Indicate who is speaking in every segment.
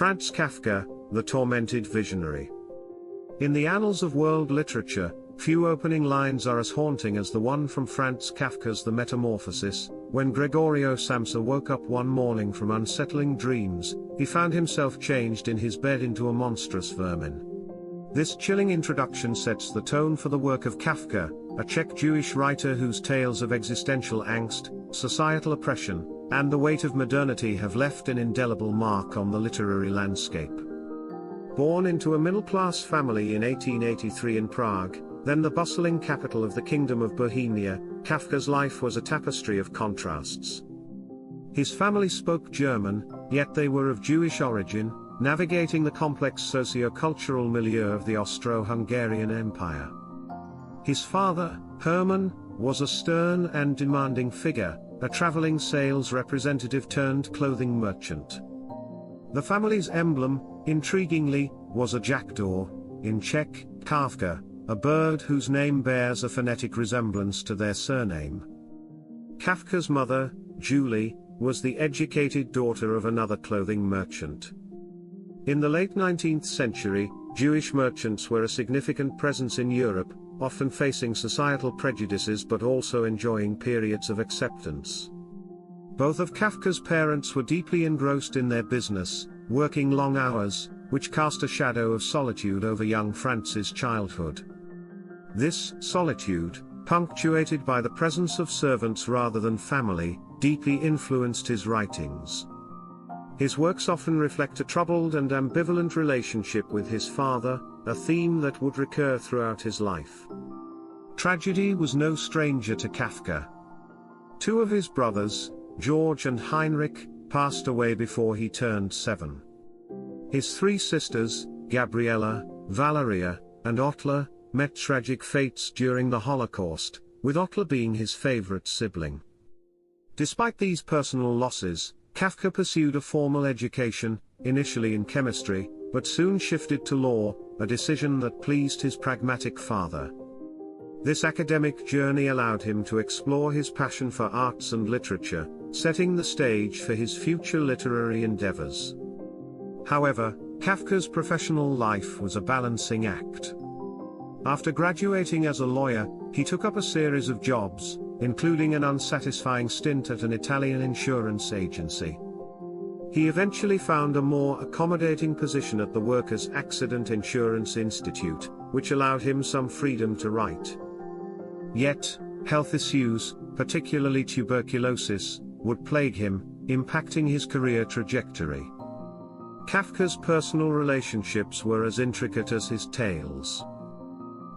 Speaker 1: Franz Kafka, the tormented visionary. In the annals of world literature, few opening lines are as haunting as the one from Franz Kafka's The Metamorphosis. When Gregorio Samsa woke up one morning from unsettling dreams, he found himself changed in his bed into a monstrous vermin. This chilling introduction sets the tone for the work of Kafka, a Czech Jewish writer whose tales of existential angst, societal oppression, and the weight of modernity have left an indelible mark on the literary landscape. Born into a middle-class family in 1883 in Prague, then the bustling capital of the Kingdom of Bohemia, Kafka's life was a tapestry of contrasts. His family spoke German, yet they were of Jewish origin, navigating the complex socio-cultural milieu of the Austro-Hungarian Empire. His father, Hermann, was a stern and demanding figure, a traveling sales representative turned clothing merchant. The family's emblem, intriguingly, was a jackdaw, in Czech, Kafka, a bird whose name bears a phonetic resemblance to their surname. Kafka's mother, Julie, was the educated daughter of another clothing merchant. In the late 19th century, Jewish merchants were a significant presence in Europe, often facing societal prejudices but also enjoying periods of acceptance. Both of Kafka's parents were deeply engrossed in their business, working long hours, which cast a shadow of solitude over young Franz's childhood. This solitude, punctuated by the presence of servants rather than family, deeply influenced his writings. His works often reflect a troubled and ambivalent relationship with his father, a theme that would recur throughout his life. Tragedy was no stranger to Kafka. Two of his brothers, George and Heinrich, passed away before he turned 7. His 3 sisters, Gabriela, Valeria, and Ottla, met tragic fates during the Holocaust, with Ottla being his favorite sibling. Despite these personal losses, Kafka pursued a formal education, initially in chemistry, but soon shifted to law, a decision that pleased his pragmatic father. This academic journey allowed him to explore his passion for arts and literature, setting the stage for his future literary endeavors. However, Kafka's professional life was a balancing act. After graduating as a lawyer, he took up a series of jobs, including an unsatisfying stint at an Italian insurance agency. He eventually found a more accommodating position at the Workers' Accident Insurance Institute, which allowed him some freedom to write. Yet, health issues, particularly tuberculosis, would plague him, impacting his career trajectory. Kafka's personal relationships were as intricate as his tales.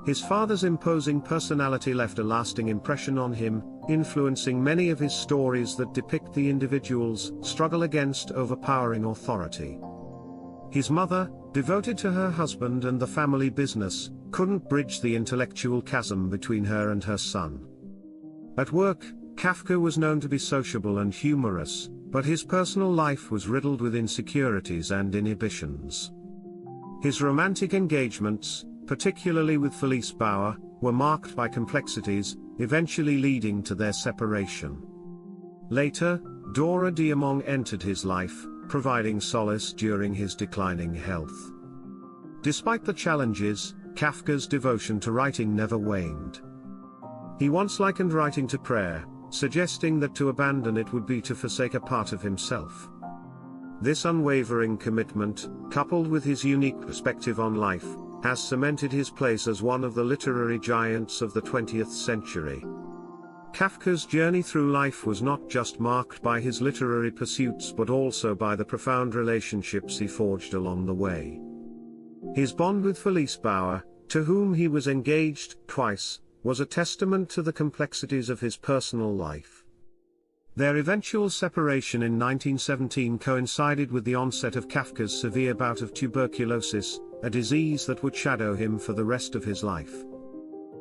Speaker 1: His father's imposing personality left a lasting impression on him, influencing many of his stories that depict the individual's struggle against overpowering authority. His mother, devoted to her husband and the family business, couldn't bridge the intellectual chasm between her and her son. At work, Kafka was known to be sociable and humorous, but his personal life was riddled with insecurities and inhibitions. His romantic engagements, particularly with Felice Bauer, were marked by complexities, eventually leading to their separation. Later, Dora Diamong entered his life, providing solace during his declining health. Despite the challenges, Kafka's devotion to writing never waned. He once likened writing to prayer, suggesting that to abandon it would be to forsake a part of himself. This unwavering commitment, coupled with his unique perspective on life, has cemented his place as one of the literary giants of the 20th century. Kafka's journey through life was not just marked by his literary pursuits but also by the profound relationships he forged along the way. His bond with Felice Bauer, to whom he was engaged twice, was a testament to the complexities of his personal life. Their eventual separation in 1917 coincided with the onset of Kafka's severe bout of tuberculosis, a disease that would shadow him for the rest of his life.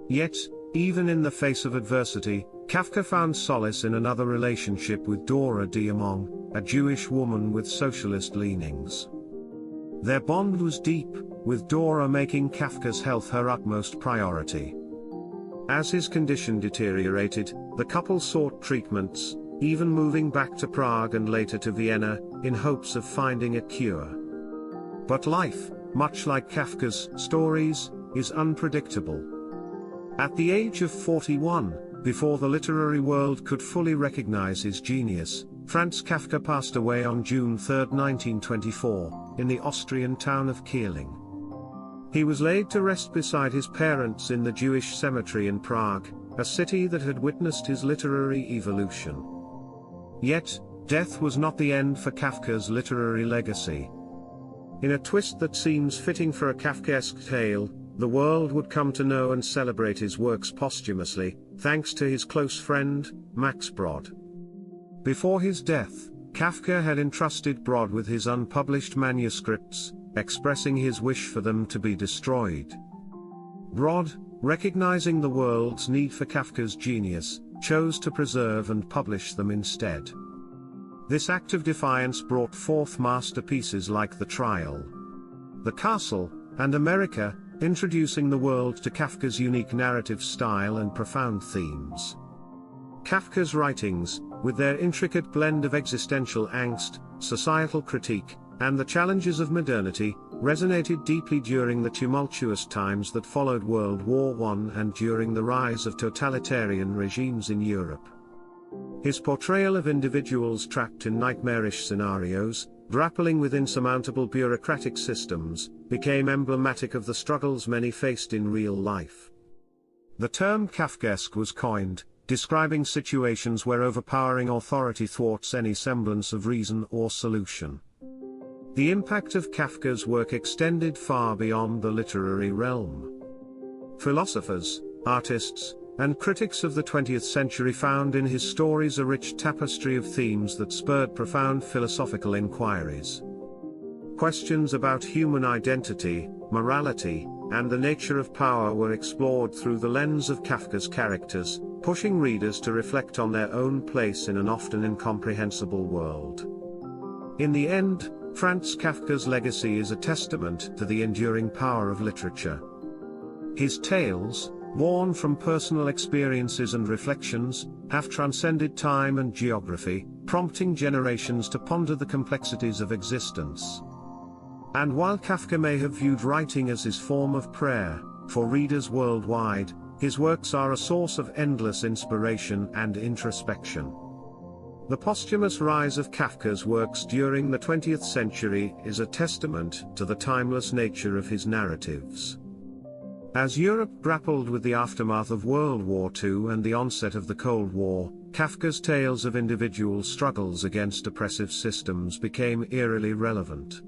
Speaker 1: Yet, even in the face of adversity, Kafka found solace in another relationship with Dora Diamong, a Jewish woman with socialist leanings. Their bond was deep, with Dora making Kafka's health her utmost priority. As his condition deteriorated, the couple sought treatments, even moving back to Prague and later to Vienna, in hopes of finding a cure. But life, much like Kafka's stories, is unpredictable. At the age of 41, before the literary world could fully recognize his genius, Franz Kafka passed away on June 3, 1924, in the Austrian town of Kierling. He was laid to rest beside his parents in the Jewish cemetery in Prague, a city that had witnessed his literary evolution. Yet, death was not the end for Kafka's literary legacy. In a twist that seems fitting for a Kafkaesque tale, the world would come to know and celebrate his works posthumously, thanks to his close friend, Max Brod. Before his death, Kafka had entrusted Brod with his unpublished manuscripts, expressing his wish for them to be destroyed. Brod, recognizing the world's need for Kafka's genius, chose to preserve and publish them instead. This act of defiance brought forth masterpieces like The Trial, The Castle, and America, introducing the world to Kafka's unique narrative style and profound themes. Kafka's writings, with their intricate blend of existential angst, societal critique, and the challenges of modernity, resonated deeply during the tumultuous times that followed World War I and during the rise of totalitarian regimes in Europe. His portrayal of individuals trapped in nightmarish scenarios, grappling with insurmountable bureaucratic systems, became emblematic of the struggles many faced in real life. The term Kafkaesque was coined, describing situations where overpowering authority thwarts any semblance of reason or solution. The impact of Kafka's work extended far beyond the literary realm. Philosophers, artists, and critics of the 20th century found in his stories a rich tapestry of themes that spurred profound philosophical inquiries. Questions about human identity, morality, and the nature of power were explored through the lens of Kafka's characters, pushing readers to reflect on their own place in an often incomprehensible world. In the end, Franz Kafka's legacy is a testament to the enduring power of literature. His tales, born from personal experiences and reflections, have transcended time and geography, prompting generations to ponder the complexities of existence. And while Kafka may have viewed writing as his form of prayer, for readers worldwide, his works are a source of endless inspiration and introspection. The posthumous rise of Kafka's works during the 20th century is a testament to the timeless nature of his narratives. As Europe grappled with the aftermath of World War II and the onset of the Cold War, Kafka's tales of individual struggles against oppressive systems became eerily relevant.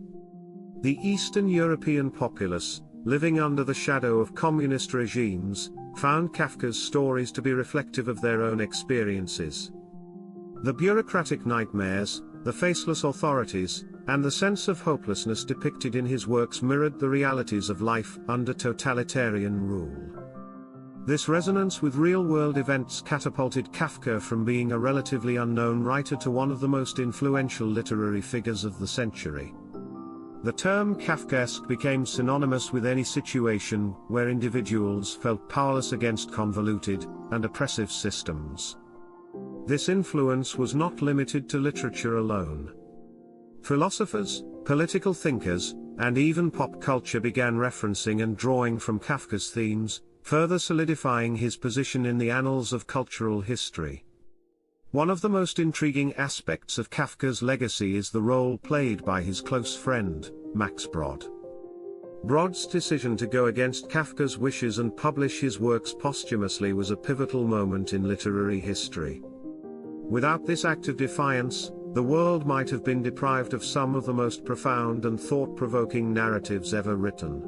Speaker 1: The Eastern European populace, living under the shadow of communist regimes, found Kafka's stories to be reflective of their own experiences. The bureaucratic nightmares, the faceless authorities, and the sense of hopelessness depicted in his works mirrored the realities of life under totalitarian rule. This resonance with real-world events catapulted Kafka from being a relatively unknown writer to one of the most influential literary figures of the century. The term Kafkaesque became synonymous with any situation where individuals felt powerless against convoluted and oppressive systems. This influence was not limited to literature alone. Philosophers, political thinkers, and even pop culture began referencing and drawing from Kafka's themes, further solidifying his position in the annals of cultural history. One of the most intriguing aspects of Kafka's legacy is the role played by his close friend, Max Brod. Brod's decision to go against Kafka's wishes and publish his works posthumously was a pivotal moment in literary history. Without this act of defiance, the world might have been deprived of some of the most profound and thought-provoking narratives ever written.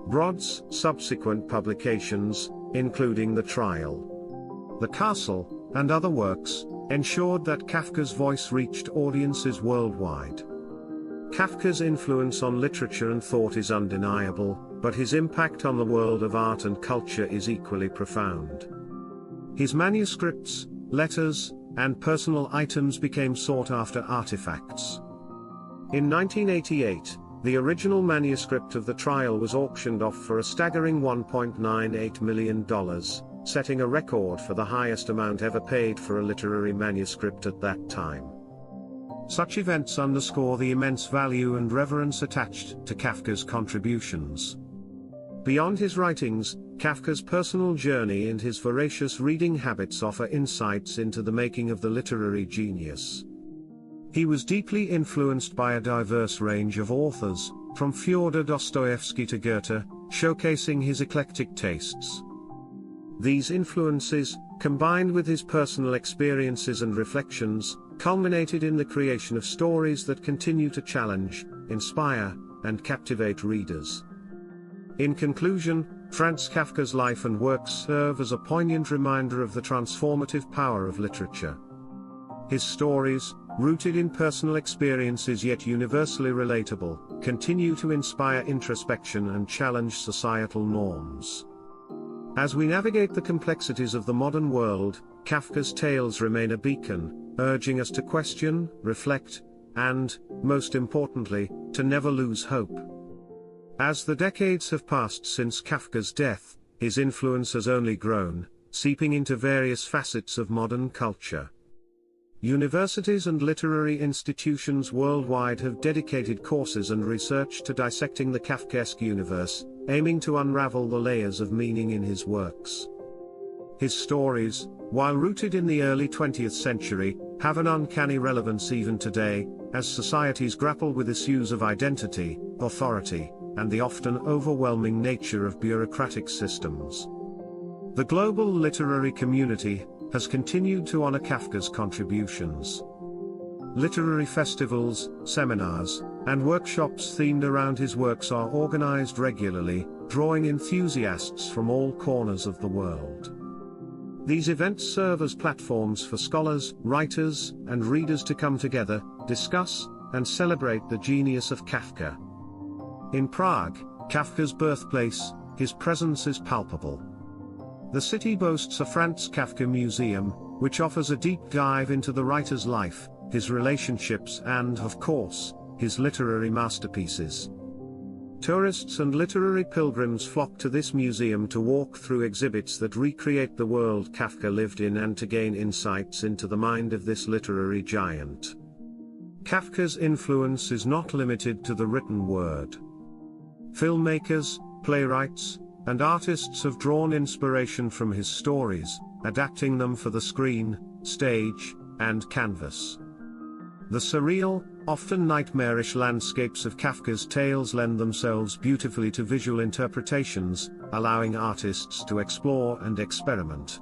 Speaker 1: Brod's subsequent publications, including The Trial, The Castle, and other works, ensured that Kafka's voice reached audiences worldwide. Kafka's influence on literature and thought is undeniable, but his impact on the world of art and culture is equally profound. His manuscripts, letters, and personal items became sought-after artifacts. In 1988, the original manuscript of The Trial was auctioned off for a staggering $1.98 million, setting a record for the highest amount ever paid for a literary manuscript at that time. Such events underscore the immense value and reverence attached to Kafka's contributions. Beyond his writings, Kafka's personal journey and his voracious reading habits offer insights into the making of the literary genius. He was deeply influenced by a diverse range of authors, from Fyodor Dostoevsky to Goethe, showcasing his eclectic tastes. These influences, combined with his personal experiences and reflections, culminated in the creation of stories that continue to challenge, inspire, and captivate readers. In conclusion, Franz Kafka's life and works serve as a poignant reminder of the transformative power of literature. His stories, rooted in personal experiences yet universally relatable, continue to inspire introspection and challenge societal norms. As we navigate the complexities of the modern world, Kafka's tales remain a beacon, urging us to question, reflect, and, most importantly, to never lose hope. As the decades have passed since Kafka's death, his influence has only grown, seeping into various facets of modern culture. Universities and literary institutions worldwide have dedicated courses and research to dissecting the Kafkaesque universe, aiming to unravel the layers of meaning in his works. His stories, while rooted in the early 20th century, have an uncanny relevance even today, as societies grapple with issues of identity, authority, and the often overwhelming nature of bureaucratic systems. The global literary community has continued to honor Kafka's contributions. Literary festivals, seminars, and workshops themed around his works are organized regularly, drawing enthusiasts from all corners of the world. These events serve as platforms for scholars, writers, and readers to come together, discuss, and celebrate the genius of Kafka. In Prague, Kafka's birthplace, his presence is palpable. The city boasts a Franz Kafka museum, which offers a deep dive into the writer's life, his relationships and, of course, his literary masterpieces. Tourists and literary pilgrims flock to this museum to walk through exhibits that recreate the world Kafka lived in and to gain insights into the mind of this literary giant. Kafka's influence is not limited to the written word. Filmmakers, playwrights, and artists have drawn inspiration from his stories, adapting them for the screen, stage, and canvas. The surreal, often nightmarish landscapes of Kafka's tales lend themselves beautifully to visual interpretations, allowing artists to explore and experiment.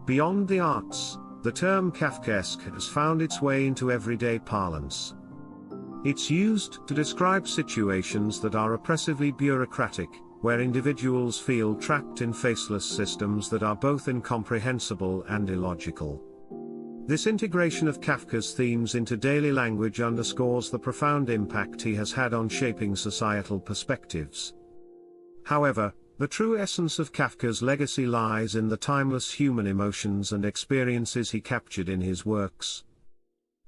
Speaker 1: Beyond the arts, the term Kafkaesque has found its way into everyday parlance. It's used to describe situations that are oppressively bureaucratic, where individuals feel trapped in faceless systems that are both incomprehensible and illogical. This integration of Kafka's themes into daily language underscores the profound impact he has had on shaping societal perspectives. However, the true essence of Kafka's legacy lies in the timeless human emotions and experiences he captured in his works.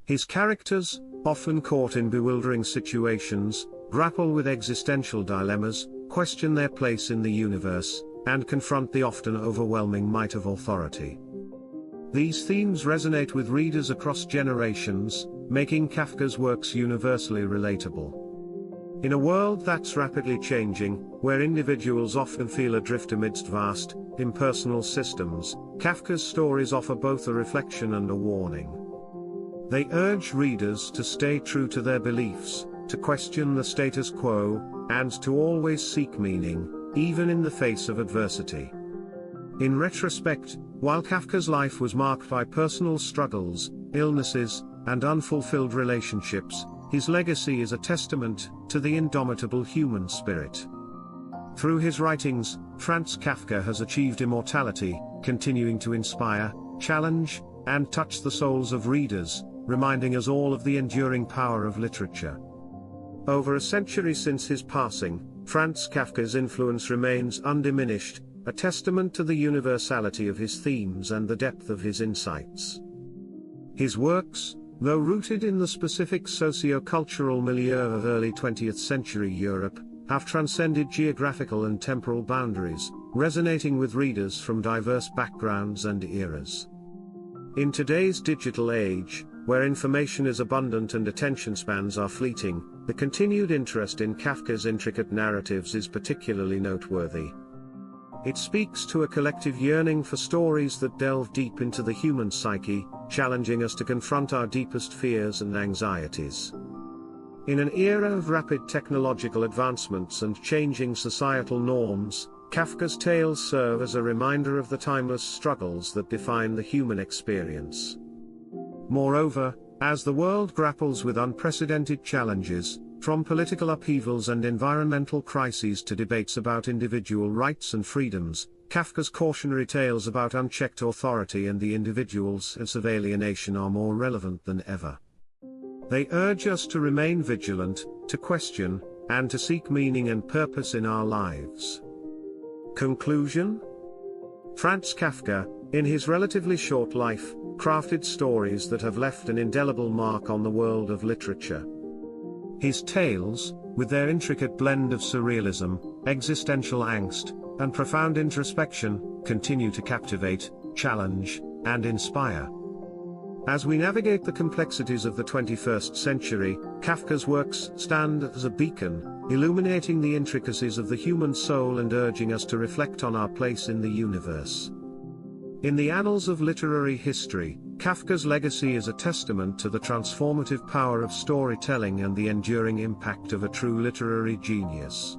Speaker 1: His characters, often caught in bewildering situations, grapple with existential dilemmas, question their place in the universe, and confront the often overwhelming might of authority. These themes resonate with readers across generations, making Kafka's works universally relatable. In a world that's rapidly changing, where individuals often feel adrift amidst vast, impersonal systems, Kafka's stories offer both a reflection and a warning. They urge readers to stay true to their beliefs, to question the status quo, and to always seek meaning, even in the face of adversity. In retrospect, while Kafka's life was marked by personal struggles, illnesses, and unfulfilled relationships, his legacy is a testament to the indomitable human spirit. Through his writings, Franz Kafka has achieved immortality, continuing to inspire, challenge, and touch the souls of readers, reminding us all of the enduring power of literature. Over a century since his passing, Franz Kafka's influence remains undiminished, a testament to the universality of his themes and the depth of his insights. His works, though rooted in the specific socio-cultural milieu of early 20th century Europe, have transcended geographical and temporal boundaries, resonating with readers from diverse backgrounds and eras. In today's digital age, where information is abundant and attention spans are fleeting, the continued interest in Kafka's intricate narratives is particularly noteworthy. It speaks to a collective yearning for stories that delve deep into the human psyche, challenging us to confront our deepest fears and anxieties. In an era of rapid technological advancements and changing societal norms, Kafka's tales serve as a reminder of the timeless struggles that define the human experience. Moreover, as the world grapples with unprecedented challenges, from political upheavals and environmental crises to debates about individual rights and freedoms, Kafka's cautionary tales about unchecked authority and the individual's sense of alienation are more relevant than ever. They urge us to remain vigilant, to question, and to seek meaning and purpose in our lives. Conclusion? Franz Kafka, in his relatively short life, crafted stories that have left an indelible mark on the world of literature. His tales, with their intricate blend of surrealism, existential angst, and profound introspection, continue to captivate, challenge, and inspire. As we navigate the complexities of the 21st century, Kafka's works stand as a beacon, illuminating the intricacies of the human soul and urging us to reflect on our place in the universe. In the annals of literary history, Kafka's legacy is a testament to the transformative power of storytelling and the enduring impact of a true literary genius.